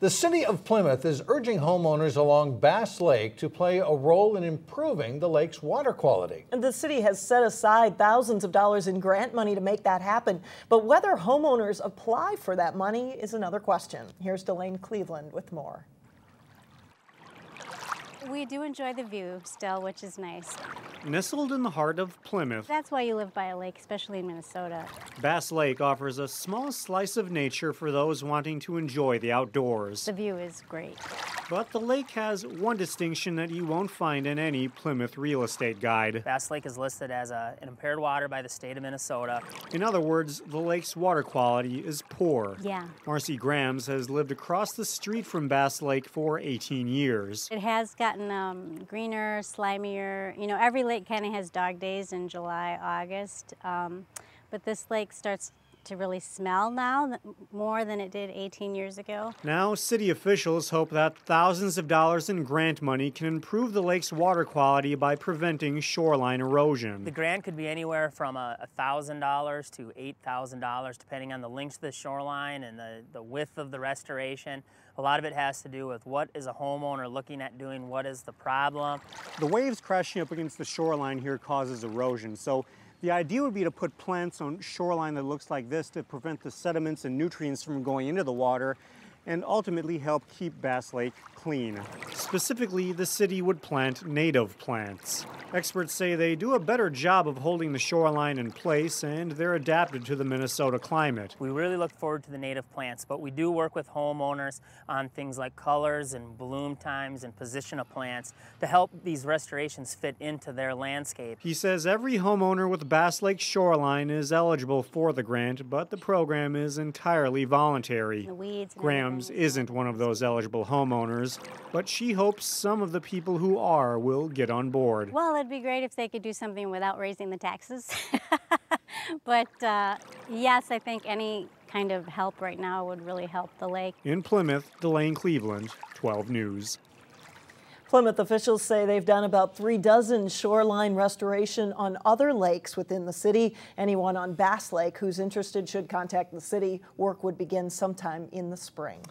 The city of Plymouth is urging homeowners along Bass Lake to play a role in improving the lake's water quality. And the city has set aside thousands of dollars in grant money to make that happen. But whether homeowners apply for that money is another question. Here's Delane Cleveland with more. We do enjoy the view still, which is nice. Nestled in the heart of Plymouth, That's why you live by a lake, especially in Minnesota. Bass Lake offers a small slice of nature for those wanting to enjoy the outdoors. The view is great. But the lake has one distinction that you won't find in any Plymouth real estate guide. Bass Lake is listed as an impaired water by the state of Minnesota. In other words, the lake's water quality is poor. Yeah. Marcy Grams has lived across the street from Bass Lake for 18 years. It has gotten greener, slimier. You know, every lake kind of has dog days in July, August. But this lake starts to really smell now more than it did 18 years ago. Now, city officials hope that thousands of dollars in grant money can improve the lake's water quality by preventing shoreline erosion. The grant could be anywhere from $1,000 to $8,000, depending on the length of the shoreline and the width of the restoration. A lot of it has to do with what is a homeowner looking at doing, what is the problem. The waves crashing up against the shoreline here causes erosion, so the idea would be to put plants on shoreline that looks like this to prevent the sediments and nutrients from going into the water and ultimately help keep Bass Lake clean. Specifically, the city would plant native plants. Experts say they do a better job of holding the shoreline in place, and they're adapted to the Minnesota climate. We really look forward to the native plants, but we do work with homeowners on things like colors and bloom times and position of plants to help these restorations fit into their landscape. He says every homeowner with Bass Lake shoreline is eligible for the grant, but the program is entirely voluntary. The weeds. Grams isn't one of those eligible homeowners, but she hopes some of the people who are will get on board. Well, it'd be great if they could do something without raising the taxes. But yes, I think any kind of help right now would really help the lake. In Plymouth, Delane Cleveland, 12 News. Plymouth officials say they've done about 36 shoreline restoration on other lakes within the city. Anyone on Bass Lake who's interested should contact the city. Work would begin sometime in the spring.